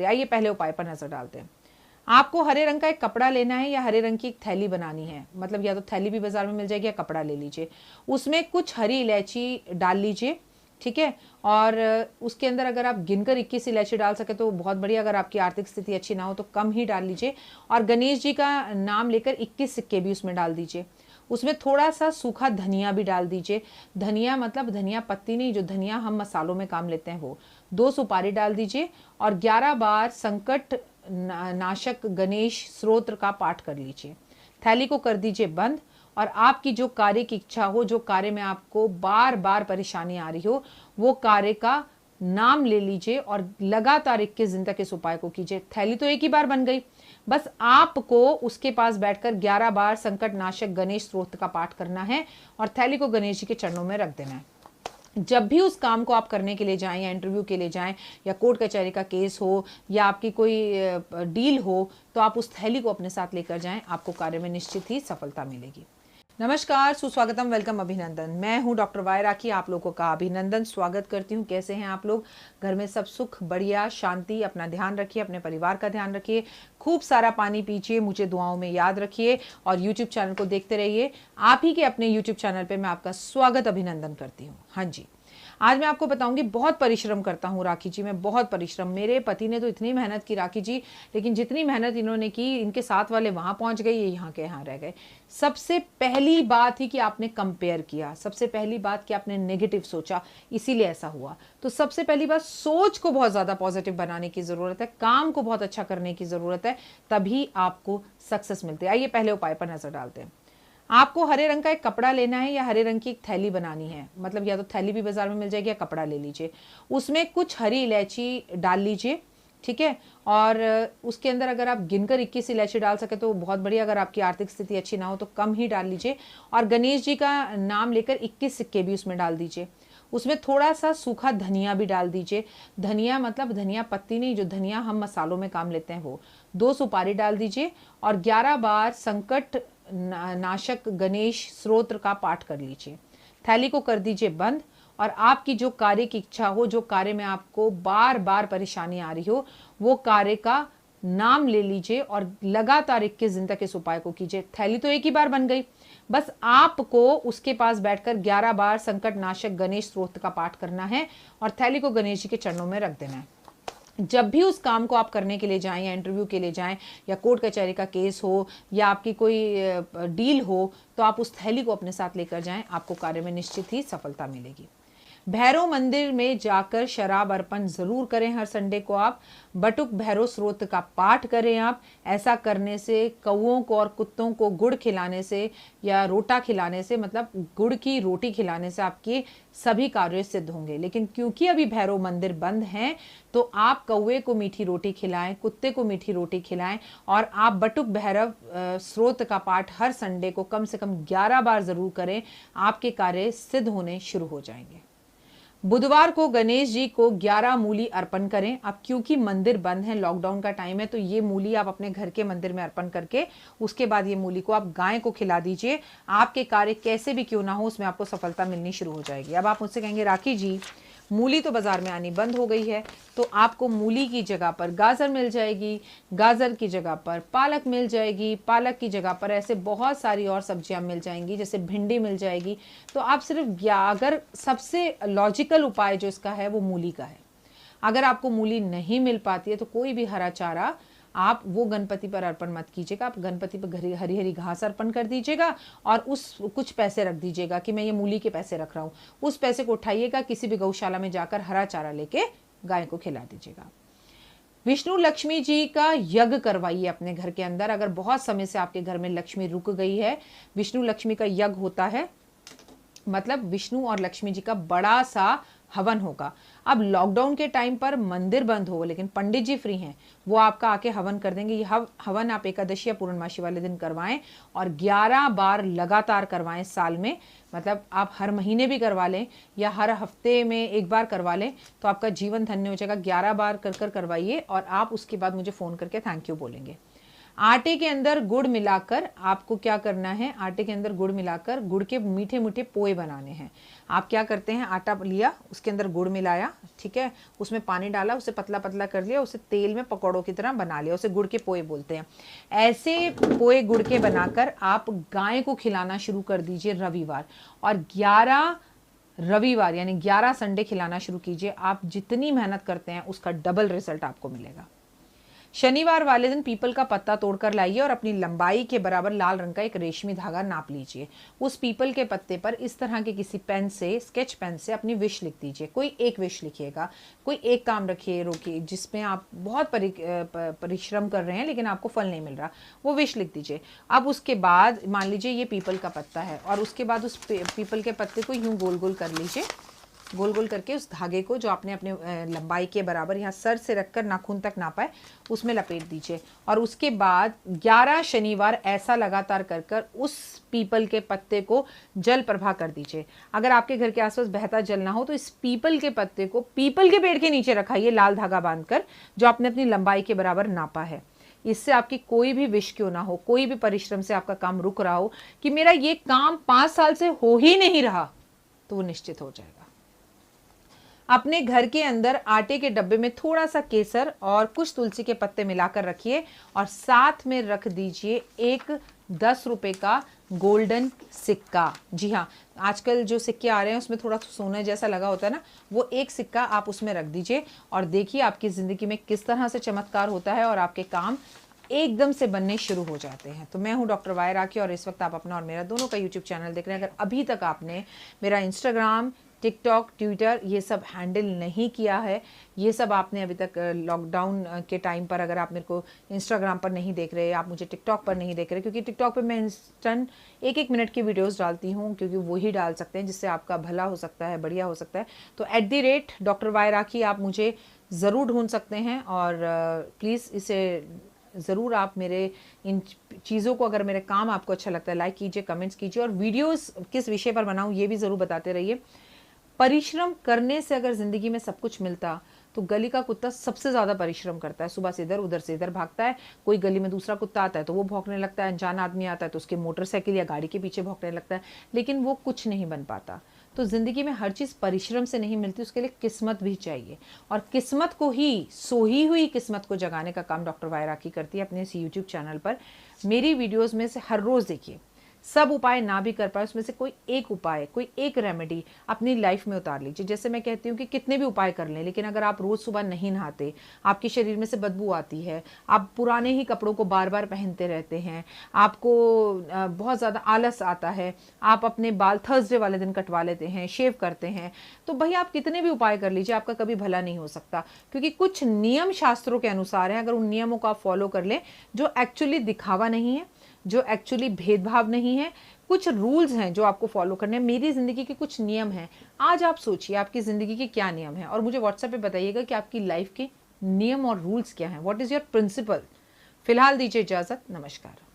मिलते हैं। आइए पहले उपाय पर नजर डालते हैं। आपको हरे रंग का एक कपड़ा लेना है या हरे रंग की एक थैली बनानी है, मतलब या तो थैली भी बाजार में मिल जाएगी या कपड़ा ले लीजिए। उसमें कुछ हरी इलायची डाल लीजिए, ठीक है। और उसके अंदर अगर आप गिनकर 21 इलायची डाल सके तो बहुत बढ़िया, अगर आपकी आर्थिक स्थिति अच्छी ना हो तो कम ही डाल लीजिए। और गणेश जी का नाम लेकर 21 सिक्के भी उसमें डाल दीजिए। उसमें थोड़ा सा सूखा धनिया भी डाल दीजिए। धनिया मतलब धनिया पत्ती नहीं, जो धनिया हम मसालों में काम लेते हैं वो। 2 सुपारी डाल दीजिए और 11 बार संकट नाशक गणेश स्तोत्र का पाठ कर लीजिए। थैली को कर दीजिए बंद और आपकी जो कार्य की इच्छा हो, जो कार्य में आपको बार बार परेशानी आ रही हो, वो कार्य का नाम ले लीजिए और लगातार 21 दिन तक इस उपाय को कीजिए। थैली तो एक ही बार बन गई, बस आपको उसके पास बैठकर 11 बार संकट नाशक गणेश स्तोत्र का पाठ करना है और थैली को गणेश जी के चरणों में रख देना है। जब भी उस काम को आप करने के लिए जाएं या इंटरव्यू के लिए जाएं या कोर्ट कचहरी का केस हो या आपकी कोई डील हो, तो आप उस थैली को अपने साथ लेकर जाएं, आपको कार्य में निश्चित ही सफलता मिलेगी। नमस्कार, सुस्वागतम, वेलकम, अभिनंदन। मैं हूं डॉक्टर वाई राखी, आप लोगों का अभिनंदन स्वागत करती हूं। कैसे हैं आप लोग? घर में सब सुख, बढ़िया, शांति। अपना ध्यान रखिए, अपने परिवार का ध्यान रखिए, खूब सारा पानी पीजिए, मुझे दुआओं में याद रखिए और यूट्यूब चैनल को देखते रहिए। आप ही के अपने यूट्यूब चैनल पर मैं आपका स्वागत अभिनंदन करती हूँ। हाँ जी, आज मैं आपको बताऊंगी, बहुत परिश्रम करता हूं राखी जी, मैं बहुत परिश्रम। मेरे पति ने तो इतनी मेहनत की राखी जी, लेकिन जितनी मेहनत इन्होंने की, इनके साथ वाले वहां पहुंच गए, ये यहाँ के यहाँ रह गए। सबसे पहली बात ही कि आपने कंपेयर किया, सबसे पहली बात कि आपने नेगेटिव सोचा, इसीलिए ऐसा हुआ। तो सबसे पहली बात, सोच को बहुत ज्यादा पॉजिटिव बनाने की जरूरत है, काम को बहुत अच्छा करने की जरूरत है, तभी आपको सक्सेस मिलती है। आइए पहले उपाय पर नजर डालते हैं। आपको हरे रंग का एक कपड़ा लेना है या हरे रंग की एक थैली बनानी है, मतलब या तो थैली भी बाजार में मिल जाएगी या कपड़ा ले लीजिए। उसमें कुछ हरी इलायची डाल लीजिए, ठीक है। और उसके अंदर अगर आप गिनकर 21 इलायची डाल सके तो बहुत बढ़िया, अगर आपकी आर्थिक स्थिति अच्छी ना हो तो कम ही डाल लीजिए। और गणेश जी का नाम लेकर 21 सिक्के भी उसमें डाल दीजिए। उसमें थोड़ा सा सूखा धनिया भी डाल दीजिए। धनिया मतलब धनिया पत्ती नहीं, जो धनिया हम मसालों में काम लेते हैं वो। 2 सुपारी डाल दीजिए और 11 बार संकट नाशक गणेश स्तोत्र का पाठ कर लीजिए। थैली को कर दीजिए बंद और आपकी जो कार्य की इच्छा हो, जो कार्य में आपको बार बार परेशानी आ रही हो, वो कार्य का नाम ले लीजिए और लगातार 21 दिन तक इस उपाय को कीजिए। थैली तो एक ही बार बन गई, बस आपको उसके पास बैठकर 11 बार संकट नाशक गणेश स्तोत्र का पाठ करना है और थैली को गणेश जी के चरणों में रख देना है। जब भी उस काम को आप करने के लिए जाएं या इंटरव्यू के लिए जाएं या कोर्ट कचहरी का केस हो या आपकी कोई डील हो, तो आप उस थैली को अपने साथ लेकर जाएं, आपको कार्य में निश्चित ही सफलता मिलेगी। भैरव मंदिर में जाकर शराब अर्पण जरूर करें हर संडे को। आप बटुक भैरव स्रोत का पाठ करें। आप ऐसा करने से, कौओं को और कुत्तों को गुड़ खिलाने से या रोटा खिलाने से, मतलब गुड़ की रोटी खिलाने से आपके सभी कार्य सिद्ध होंगे। लेकिन क्योंकि अभी भैरव मंदिर बंद हैं, तो आप कौवे को मीठी रोटी खिलाएं, कुत्ते को मीठी रोटी खिलाएं और आप बटुक भैरव स्रोत का पाठ हर संडे को कम से कम 11 बार जरूर करें। आपके कार्य सिद्ध होने शुरू हो जाएंगे। बुधवार को गणेश जी को 11 मूली अर्पण करें। अब क्योंकि मंदिर बंद है, लॉकडाउन का टाइम है, तो ये मूली आप अपने घर के मंदिर में अर्पण करके उसके बाद ये मूली को आप गाय को खिला दीजिए। आपके कार्य कैसे भी क्यों ना हो, उसमें आपको सफलता मिलनी शुरू हो जाएगी। अब आप मुझसे कहेंगे राखी जी, मूली तो बाजार में आनी बंद हो गई है, तो आपको मूली की जगह पर गाजर मिल जाएगी, गाजर की जगह पर पालक मिल जाएगी, पालक की जगह पर ऐसे बहुत सारी और सब्जियां मिल जाएंगी, जैसे भिंडी मिल जाएगी। तो आप सिर्फ, अगर सबसे लॉजिकल उपाय जो इसका है वो मूली का है। अगर आपको मूली नहीं मिल पाती है तो कोई भी हरा चारा आप वो गणपति पर अर्पण मत कीजिएगा। आप गणपति पर हरी हरी घास अर्पण कर दीजिएगा और उस कुछ पैसे रख दीजिएगा कि मैं ये मूली के पैसे रख रहा हूँ। उस पैसे को उठाइएगा, किसी भी गौशाला में जाकर हरा चारा लेके गाय को खिला दीजिएगा। विष्णु लक्ष्मी जी का यज्ञ करवाइए अपने घर के अंदर। अगर बहुत समय से आपके घर में लक्ष्मी रुक गई है, विष्णु लक्ष्मी का यज्ञ होता है, मतलब विष्णु और लक्ष्मी जी का बड़ा सा हवन होगा। अब लॉकडाउन के टाइम पर मंदिर बंद हो, लेकिन पंडित जी फ्री हैं, वो आपका आके हवन कर देंगे। ये हवन आप एकादशी या पूर्णमासी वाले दिन करवाएं और 11 बार लगातार करवाएं साल में। मतलब आप हर महीने भी करवा लें या हर हफ्ते में एक बार करवा लें, तो आपका जीवन धन्य हो जाएगा। 11 बार कर करवाइए और आप उसके बाद मुझे फ़ोन करके थैंक यू बोलेंगे। आटे के अंदर गुड़ मिलाकर आपको क्या करना है, आटे के अंदर गुड़ मिलाकर गुड़ के मीठे मीठे पोए बनाने हैं। आप क्या करते हैं, आटा लिया, उसके अंदर गुड़ मिलाया, ठीक है, उसमें पानी डाला, उसे पतला पतला कर लिया, उसे तेल में पकौड़ों की तरह बना लिया, उसे गुड़ के पोए बोलते हैं। ऐसे पोए गुड़ के बनाकर आप गाय को खिलाना शुरू कर दीजिए रविवार, और 11 रविवार यानी 11 संडे खिलाना शुरू कीजिए। आप जितनी मेहनत करते हैं उसका डबल रिजल्ट आपको मिलेगा। शनिवार वाले दिन पीपल का पत्ता तोड़कर लाइए और अपनी लंबाई के बराबर लाल रंग का एक रेशमी धागा नाप लीजिए। उस पीपल के पत्ते पर इस तरह के किसी पेन से, स्केच पेन से अपनी विश लिख दीजिए। कोई एक विश लिखिएगा, कोई एक काम रखिए, रोकिए जिसमें आप बहुत परिश्रम कर रहे हैं लेकिन आपको फल नहीं मिल रहा, वो विश लिख दीजिए। अब उसके बाद मान लीजिए ये पीपल का पत्ता है, और उसके बाद उस पीपल के पत्ते को यूं गोल गोल कर लीजिए, गोल गोल करके उस धागे को जो आपने अपने लंबाई के बराबर यहाँ सर से रखकर नाखून तक नापा है उसमें लपेट दीजिए। और उसके बाद 11 शनिवार ऐसा लगातार कर कर उस पीपल के पत्ते को जल प्रवाह कर दीजिए। अगर आपके घर के आसपास बहता जल ना हो तो इस पीपल के पत्ते को पीपल के पेड़ के नीचे रखाइए, लाल धागा बांधकर, जो आपने अपनी लंबाई के बराबर नापा है। इससे आपकी कोई भी विश क्यों ना हो, कोई भी परिश्रम से आपका काम रुक रहा हो कि मेरा ये काम 5 साल से हो ही नहीं रहा, तो वो निश्चित हो जाएगा। अपने घर के अंदर आटे के डब्बे में थोड़ा सा केसर और कुछ तुलसी के पत्ते मिलाकर रखिए, और साथ में रख दीजिए एक 10 रुपए का गोल्डन सिक्का। जी हाँ, आजकल जो सिक्के आ रहे हैं उसमें थोड़ा सोने जैसा लगा होता है ना, वो एक सिक्का आप उसमें रख दीजिए, और देखिए आपकी ज़िंदगी में किस तरह से चमत्कार होता है और आपके काम एकदम से बनने शुरू हो जाते हैं। तो मैं हूं डॉक्टर वाई राखी, और इस वक्त आप अपना और मेरा दोनों का यूट्यूब चैनल देख रहे हैं। अगर अभी तक आपने मेरा इंस्टाग्राम, टिकटॉक, ट्विटर ये सब हैंडल नहीं किया है, ये सब आपने अभी तक लॉकडाउन के टाइम पर, अगर आप मेरे को इंस्टाग्राम पर नहीं देख रहे, आप मुझे टिकटॉक पर नहीं देख रहे, क्योंकि टिकटॉक पे मैं इंस्टेंट 1-1 मिनट की वीडियोस डालती हूँ, क्योंकि वो ही डाल सकते हैं जिससे आपका भला हो सकता है, बढ़िया हो सकता है। तो @डॉक्टर वाई राखी आप मुझे ज़रूर ढूंढ सकते हैं, और प्लीज़ इसे ज़रूर आप मेरे इन चीज़ों को, अगर मेरे काम आपको अच्छा लगता है, लाइक कीजिए, कमेंट्स कीजिए, और वीडियोस किस विषय पर बनाऊं ये भी ज़रूर बताते रहिए। परिश्रम करने से अगर ज़िंदगी में सब कुछ मिलता तो गली का कुत्ता सबसे ज़्यादा परिश्रम करता है, सुबह से इधर उधर से इधर भागता है। कोई गली में दूसरा कुत्ता आता है तो वो भौंकने लगता है, अनजान आदमी आता है तो उसके मोटरसाइकिल या गाड़ी के पीछे भौंकने लगता है, लेकिन वो कुछ नहीं बन पाता। तो ज़िंदगी में हर चीज़ परिश्रम से नहीं मिलती, उसके लिए किस्मत भी चाहिए, और किस्मत को ही, सोई हुई किस्मत को जगाने का काम डॉक्टर वाई राखी करती है अपने इस यूट्यूब चैनल पर। मेरी वीडियोज़ में से हर रोज़ देखिए, सब उपाय ना भी कर पाए उसमें से कोई एक उपाय, कोई एक रेमेडी अपनी लाइफ में उतार लीजिए। जैसे मैं कहती हूँ कि कितने भी उपाय कर लें, लेकिन अगर आप रोज़ सुबह नहीं नहाते, आपके शरीर में से बदबू आती है, आप पुराने ही कपड़ों को बार बार पहनते रहते हैं, आपको बहुत ज़्यादा आलस आता है, आप अपने बाल थर्सडे वाले दिन कटवा लेते हैं, शेव करते हैं, तो भाई आप कितने भी उपाय कर लीजिए, आपका कभी भला नहीं हो सकता। क्योंकि कुछ नियम शास्त्रों के अनुसार हैं, अगर उन नियमों को आप फॉलो कर लें, जो एक्चुअली दिखावा नहीं है, जो एक्चुअली भेदभाव नहीं है, कुछ रूल्स हैं जो आपको फॉलो करने हैं। मेरी ज़िंदगी के कुछ नियम हैं। आज आप सोचिए आपकी ज़िंदगी के क्या नियम हैं, और मुझे व्हाट्सएप पे बताइएगा कि आपकी लाइफ के नियम और रूल्स क्या हैं। What is your principle. फिलहाल दीजिए इजाज़त, नमस्कार।